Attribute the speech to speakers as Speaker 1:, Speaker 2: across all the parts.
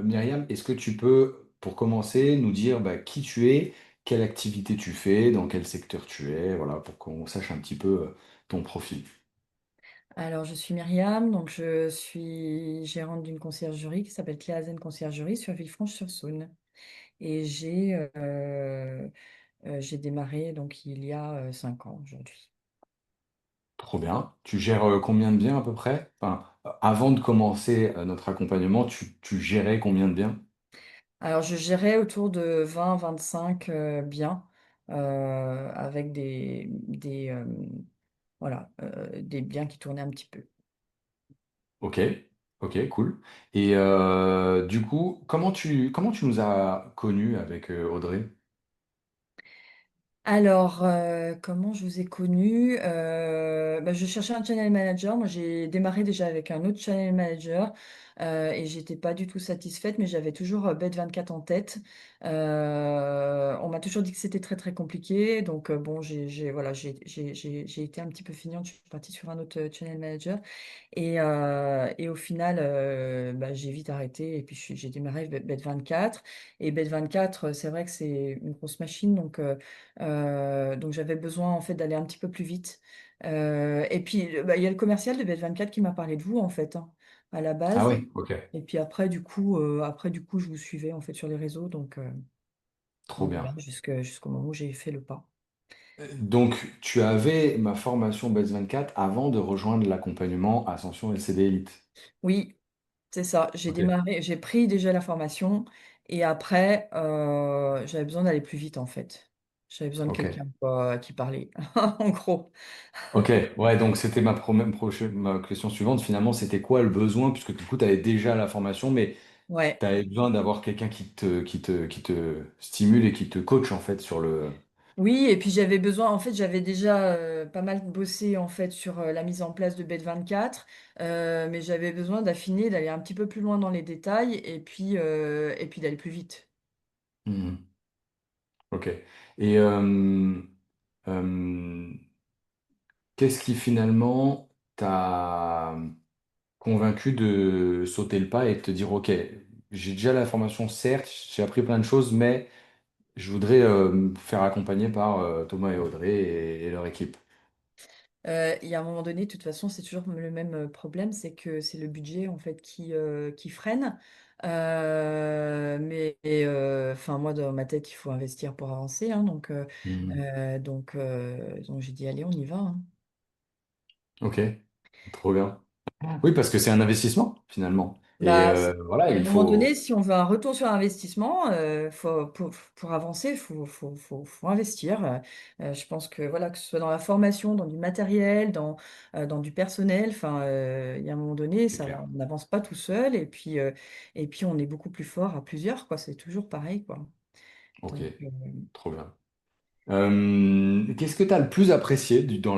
Speaker 1: Myriam, est-ce que tu peux, pour commencer, nous dire qui tu es, quelle activité tu fais, dans quel secteur tu es, voilà, pour qu'on sache un petit peu ton profil.
Speaker 2: Alors, je suis Myriam, donc je suis gérante d'une conciergerie qui s'appelle Cléazen Conciergerie sur Villefranche-sur-Saône. Et j'ai démarré donc il y a 5 ans aujourd'hui.
Speaker 1: Trop bien. Tu gères combien de biens à peu près? Enfin, avant de commencer notre accompagnement, tu gérais combien de biens?
Speaker 2: Alors, je gérais autour de 20-25 biens avec des biens qui tournaient un petit peu.
Speaker 1: Ok, ok, cool. Et du coup, comment tu nous as connus avec Audrey?
Speaker 2: Alors, comment je vous ai connu? Je cherchais un channel manager. Moi, j'ai démarré déjà avec un autre channel manager et j'étais pas du tout satisfaite, mais j'avais toujours Bet24 en tête. On m'a toujours dit que c'était très très compliqué, donc bon, voilà, j'ai été un petit peu feignante. Je suis partie sur un autre channel manager et au final, j'ai vite arrêté et puis j'ai démarré avec Bet24. Et Bet24, c'est vrai que c'est une grosse machine, donc j'avais besoin en fait d'aller un petit peu plus vite. Et puis il y a le commercial de Bet24 qui m'a parlé de vous en fait, hein, à la
Speaker 1: Ah
Speaker 2: base.
Speaker 1: oui, ok,
Speaker 2: Et puis après du coup je vous suivais en fait sur les réseaux,
Speaker 1: trop
Speaker 2: donc voilà,
Speaker 1: bien.
Speaker 2: jusqu'au moment où j'ai fait le pas.
Speaker 1: Donc, tu avais ma formation BES 24 avant de rejoindre l'accompagnement Ascension LCD Elite.
Speaker 2: Oui, c'est ça. J'ai
Speaker 1: Ok,
Speaker 2: démarré, j'ai pris déjà la formation et après j'avais besoin d'aller plus vite en fait. J'avais besoin de
Speaker 1: ok,
Speaker 2: quelqu'un quoi, qui parlait, en gros.
Speaker 1: ok. Ouais, donc c'était ma question suivante. Finalement, c'était quoi le besoin? Puisque du coup, tu avais déjà la formation, mais
Speaker 2: Ouais.
Speaker 1: tu avais besoin d'avoir quelqu'un qui te stimule et qui te coach en fait sur le.
Speaker 2: Oui, et puis j'avais besoin, en fait, j'avais déjà pas mal bossé en fait sur la mise en place de Bet24, mais j'avais besoin d'affiner, d'aller un petit peu plus loin dans les détails et puis d'aller plus vite.
Speaker 1: Hmm, ok. Et euh, qu'est-ce qui finalement t'a convaincu de sauter le pas et de te dire, OK, j'ai déjà la formation, certes, j'ai appris plein de choses, mais je voudrais me faire accompagner par Thomas et Audrey et leur équipe.
Speaker 2: Il y a un moment donné, de toute façon, c'est toujours le même problème, c'est que c'est le budget en fait qui freine. Enfin, moi, dans ma tête, il faut investir pour avancer, hein,
Speaker 1: Mhm.
Speaker 2: donc j'ai dit, allez, on y va, hein.
Speaker 1: OK, trop bien. Oui, parce que c'est un investissement finalement. Et
Speaker 2: Bah,
Speaker 1: voilà,
Speaker 2: et à un
Speaker 1: il
Speaker 2: moment donné,
Speaker 1: faut.
Speaker 2: si on veut un retour sur investissement, pour avancer, faut investir. Je pense que voilà, que ce soit dans la formation, dans du matériel, dans du personnel, enfin, il y a un moment donné,
Speaker 1: C'est
Speaker 2: ça,
Speaker 1: clair.
Speaker 2: on n'avance pas tout seul, et puis on est beaucoup plus fort à plusieurs, quoi. C'est toujours pareil, quoi.
Speaker 1: OK,
Speaker 2: Donc,
Speaker 1: trop bien. Qu'est-ce que tu as le plus apprécié dans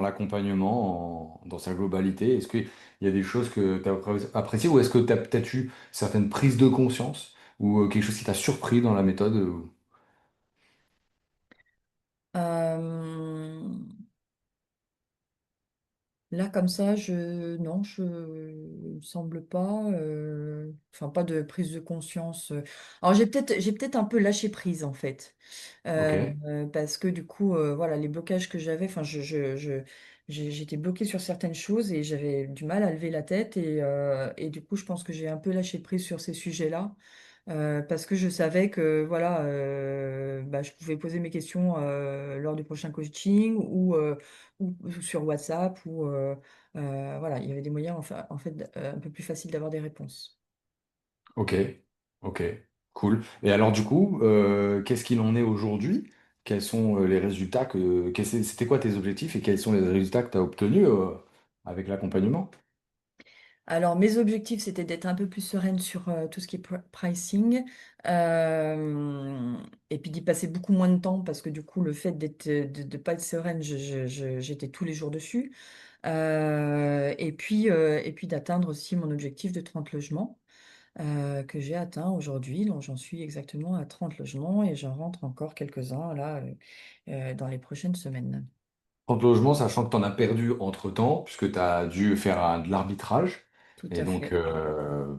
Speaker 1: l'accompagnement dans sa globalité? Est-ce qu'il y a des choses que tu as appréciées ou est-ce que tu as peut-être eu certaines prises de conscience ou quelque chose qui t'a surpris dans la méthode?
Speaker 2: euh, Là, comme ça, non, il me semble pas, enfin, pas de prise de conscience. Alors, j'ai peut-être un peu lâché prise, en fait.
Speaker 1: Ok,
Speaker 2: Parce que du coup, voilà, les blocages que j'avais, enfin, j'étais bloquée sur certaines choses et j'avais du mal à lever la tête et du coup, je pense que j'ai un peu lâché prise sur ces sujets-là. Parce que je savais que voilà, je pouvais poser mes questions lors du prochain coaching ou sur WhatsApp voilà, il y avait des moyens un peu plus faciles d'avoir des réponses.
Speaker 1: ok, ok, cool. Et alors du coup, qu'est-ce qu'il en est aujourd'hui? Quels sont les résultats c'était quoi tes objectifs et quels sont les résultats que tu as obtenus avec l'accompagnement?
Speaker 2: Alors, mes objectifs, c'était d'être un peu plus sereine sur tout ce qui est pricing euh, et puis d'y passer beaucoup moins de temps parce que du coup, le fait de pas être sereine, j'étais tous les jours dessus. Et puis d'atteindre aussi mon objectif de 30 logements que j'ai atteint aujourd'hui. Donc, j'en suis exactement à 30 logements et j'en rentre encore quelques-uns là dans les prochaines semaines.
Speaker 1: 30 logements, sachant que tu en as perdu entre-temps, puisque tu as dû faire de l'arbitrage.
Speaker 2: tout
Speaker 1: Et
Speaker 2: à
Speaker 1: donc,
Speaker 2: fait.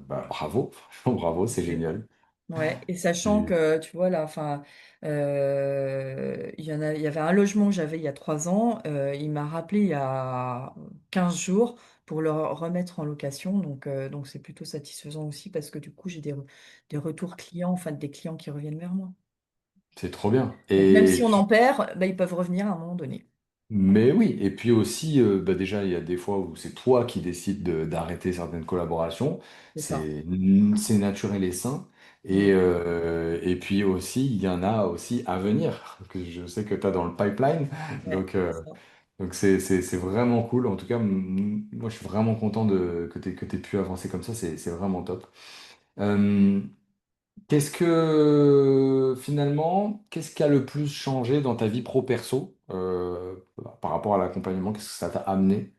Speaker 1: bah, bravo, franchement, bravo, c'est
Speaker 2: Et,
Speaker 1: génial.
Speaker 2: ouais, et sachant
Speaker 1: Tu-
Speaker 2: que, tu vois, là, enfin, il y avait un logement que j'avais il y a 3 ans, il m'a rappelé il y a 15 jours pour le remettre en location, donc c'est plutôt satisfaisant aussi parce que du coup, j'ai des retours clients, enfin, des clients qui reviennent vers moi.
Speaker 1: C'est trop bien.
Speaker 2: Donc même si on en perd, bah, ils peuvent revenir à un moment donné.
Speaker 1: Mais oui, et puis aussi, bah déjà, il y a des fois où c'est toi qui décides d'arrêter certaines collaborations.
Speaker 2: C'est ça.
Speaker 1: C'est naturel et sain.
Speaker 2: Mm.
Speaker 1: Et puis aussi, il y en a aussi à venir, que je sais que tu as dans le pipeline.
Speaker 2: Ouais,
Speaker 1: Donc,
Speaker 2: c'est ça.
Speaker 1: c'est vraiment cool. En tout cas, moi, je suis vraiment content que tu pu avancer comme ça. C'est vraiment top. Euh, Qu'est-ce que finalement, qu'est-ce qui a le plus changé dans ta vie pro-perso par rapport à l'accompagnement? Qu'est-ce que ça t'a amené?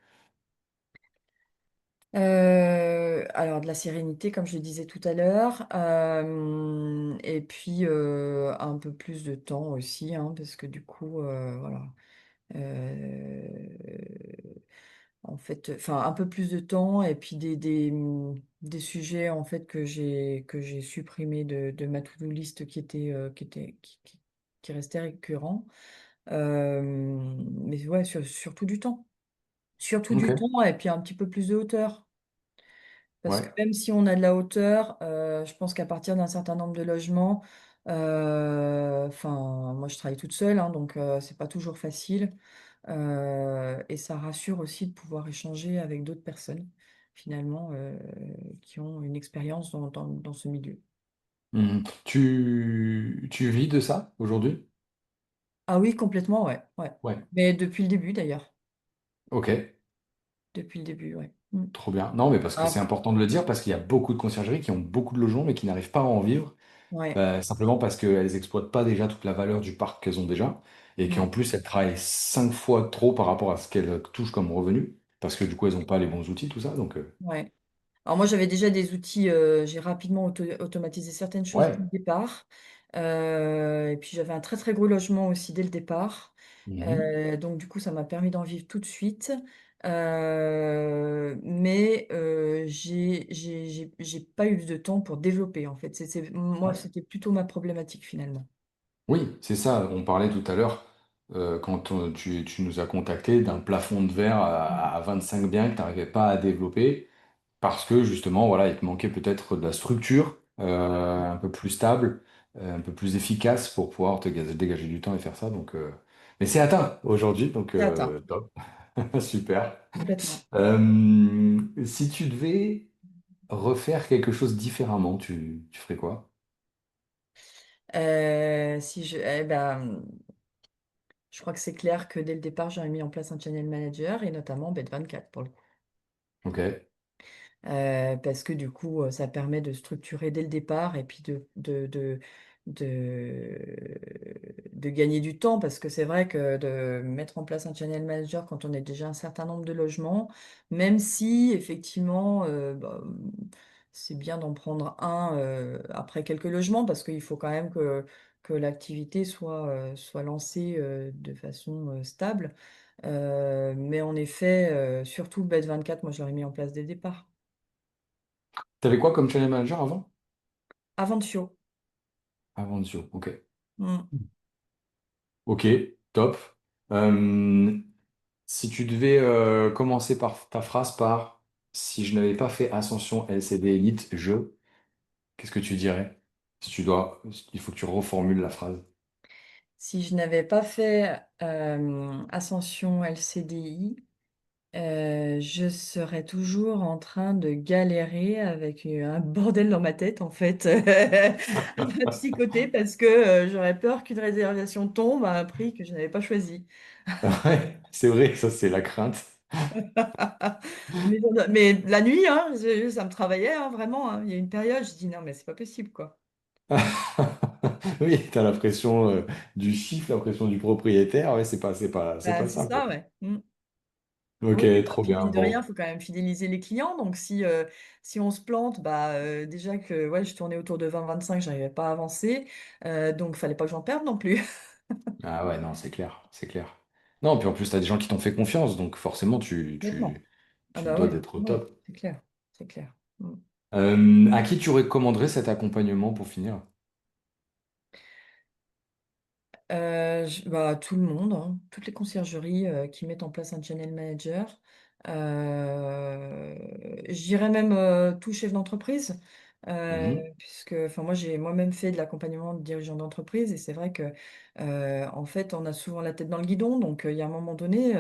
Speaker 2: Alors de la sérénité, comme je le disais tout à l'heure, et puis un peu plus de temps aussi, hein, parce que du coup, voilà, Euh, en fait, enfin un peu plus de temps et puis des sujets en fait que j'ai supprimés de ma to-do list qui restaient récurrents. Mais ouais, surtout du temps. Surtout du
Speaker 1: Ok.
Speaker 2: temps et puis un petit peu plus de hauteur. Parce que
Speaker 1: Ouais.
Speaker 2: même si on a de la hauteur, je pense qu'à partir d'un certain nombre de logements, enfin, moi je travaille toute seule, hein, donc c'est pas toujours facile. Et ça rassure aussi de pouvoir échanger avec d'autres personnes, finalement, qui ont une expérience dans ce milieu.
Speaker 1: Mhm. Tu vis de ça aujourd'hui?
Speaker 2: Ah oui, complètement, ouais, ouais.
Speaker 1: Ouais.
Speaker 2: Mais depuis le début d'ailleurs.
Speaker 1: Ok.
Speaker 2: Depuis le début, ouais. Mm.
Speaker 1: Trop bien. Non, mais parce que c'est
Speaker 2: Ah,
Speaker 1: important de le dire, parce qu'il y a beaucoup de conciergeries qui ont beaucoup de logements, mais qui n'arrivent pas à en vivre.
Speaker 2: ouais.
Speaker 1: Simplement parce qu'elles exploitent pas déjà toute la valeur du parc qu'elles ont déjà, et qu'en
Speaker 2: Mm.
Speaker 1: plus elles travaillent 5 fois trop par rapport à ce qu'elles touchent comme revenu, parce que du coup elles n'ont pas les bons outils, tout ça. Donc,
Speaker 2: Ouais. Alors moi, j'avais déjà des outils, j'ai rapidement automatisé certaines choses dès le
Speaker 1: ouais.
Speaker 2: départ. Et puis j'avais un très très gros logement aussi dès le départ.
Speaker 1: Mhm.
Speaker 2: Donc du coup, ça m'a permis d'en vivre tout de suite. Mais j'ai pas eu de temps pour développer en fait. Moi,
Speaker 1: Ouais.
Speaker 2: c'était plutôt ma problématique finalement.
Speaker 1: Oui, c'est ça. On parlait tout à l'heure, quand tu nous as contacté, d'un plafond de verre
Speaker 2: Mm.
Speaker 1: à 25 biens que tu n'arrivais pas à développer, parce que justement, voilà, il te manquait peut-être de la structure un peu plus stable, un peu plus efficace pour pouvoir dégager du temps et faire ça. Donc, mais c'est atteint aujourd'hui, donc
Speaker 2: C'est atteint,
Speaker 1: top. Super.
Speaker 2: complètement.
Speaker 1: Si tu devais refaire quelque chose différemment, tu ferais quoi?
Speaker 2: Eh ben, je crois que c'est clair que dès le départ, j'aurais mis en place un channel manager et notamment Bet24 pour le coup.
Speaker 1: Ok.
Speaker 2: Parce que du coup, ça permet de structurer dès le départ et puis de gagner du temps parce que c'est vrai que de mettre en place un channel manager quand on a déjà un certain nombre de logements, même si effectivement, bah, c'est bien d'en prendre un après quelques logements parce qu'il faut quand même que l'activité soit lancée de façon stable. Mais en effet, surtout Bet24, moi je l'aurais mis en place dès le départ.
Speaker 1: T'avais quoi comme channel manager avant?
Speaker 2: Aventure.
Speaker 1: Avant Zio, ok.
Speaker 2: Mm.
Speaker 1: Ok, top. Euh, Si tu devais commencer par ta phrase par si je n'avais pas fait Ascension LCD Elite, qu'est-ce que tu dirais? Si tu dois, il faut que tu reformules la phrase.
Speaker 2: Si je n'avais pas fait Ascension LCDI, je serais toujours en train de galérer avec un bordel dans ma tête, en fait, à psychoter parce que j'aurais peur qu'une réservation tombe à un prix que je n'avais pas choisi.
Speaker 1: Ouais, c'est vrai, ça c'est la crainte.
Speaker 2: Mais la nuit, hein, ça me travaillait hein, vraiment, hein. Il y a une période, je dis non, mais c'est pas possible, quoi.
Speaker 1: Oui, t'as la pression du chiffre, la pression du propriétaire. Ouais, c'est
Speaker 2: Bah,
Speaker 1: pas
Speaker 2: c'est
Speaker 1: simple.
Speaker 2: ça, ouais. Mm.
Speaker 1: Ok,
Speaker 2: Oui, oui, bah,
Speaker 1: trop
Speaker 2: puis
Speaker 1: bien.
Speaker 2: mine de rien,
Speaker 1: Bon.
Speaker 2: il faut quand même fidéliser les clients. Donc si on se plante, bah, déjà que ouais, je tournais autour de 20-25, j'arrivais pas à avancer. Donc fallait pas que j'en perde non plus.
Speaker 1: Ah ouais, non, c'est clair, c'est clair. Non, puis en plus, t'as des gens qui t'ont fait confiance, donc forcément,
Speaker 2: Complètement. Ah
Speaker 1: tu
Speaker 2: bah
Speaker 1: dois
Speaker 2: oui,
Speaker 1: d'être au
Speaker 2: forcément,
Speaker 1: top.
Speaker 2: c'est clair. c'est clair. Mm.
Speaker 1: À qui tu recommanderais cet accompagnement pour finir?
Speaker 2: Bah, tout le monde, hein, toutes les conciergeries qui mettent en place un channel manager. Je dirais même tout chef d'entreprise,
Speaker 1: Mhm.
Speaker 2: puisque enfin, moi j'ai moi-même fait de l'accompagnement de dirigeants d'entreprise et c'est vrai que en fait on a souvent la tête dans le guidon, donc il y a un moment donné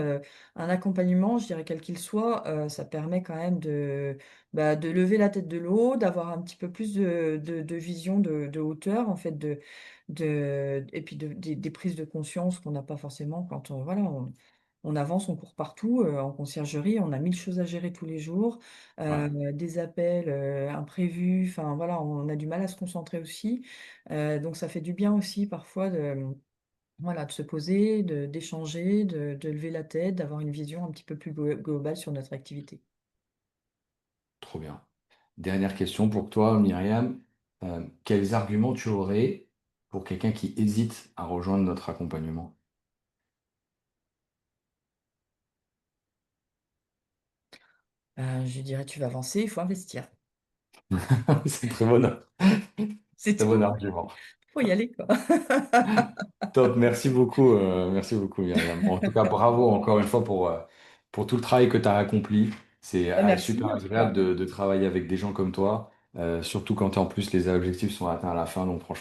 Speaker 2: un accompagnement, je dirais quel qu'il soit, ça permet quand même de lever la tête de l'eau, d'avoir un petit peu plus de vision de hauteur en fait et puis des prises de conscience qu'on n'a pas forcément quand voilà, on avance, on court partout. En conciergerie, on a mille choses à gérer tous les jours,
Speaker 1: Ouais,
Speaker 2: des appels imprévus, enfin voilà, on a du mal à se concentrer aussi. Donc ça fait du bien aussi parfois voilà, de se poser, d'échanger, de lever la tête, d'avoir une vision un petit peu plus globale sur notre activité.
Speaker 1: trop bien. Dernière question pour toi, Myriam. Quels arguments tu aurais pour quelqu'un qui hésite à rejoindre notre accompagnement?
Speaker 2: Je dirais, tu vas avancer, il faut investir.
Speaker 1: C'est très bon,
Speaker 2: C'est
Speaker 1: très bon
Speaker 2: tout,
Speaker 1: argument.
Speaker 2: faut y aller, quoi.
Speaker 1: Top, merci beaucoup Myriam. En tout cas, bravo encore une fois pour tout le travail que tu as accompli. C'est
Speaker 2: Merci
Speaker 1: super
Speaker 2: en tout
Speaker 1: agréable
Speaker 2: cas.
Speaker 1: de travailler avec des gens comme toi, surtout quand en plus les objectifs sont atteints à la fin. Donc franchement,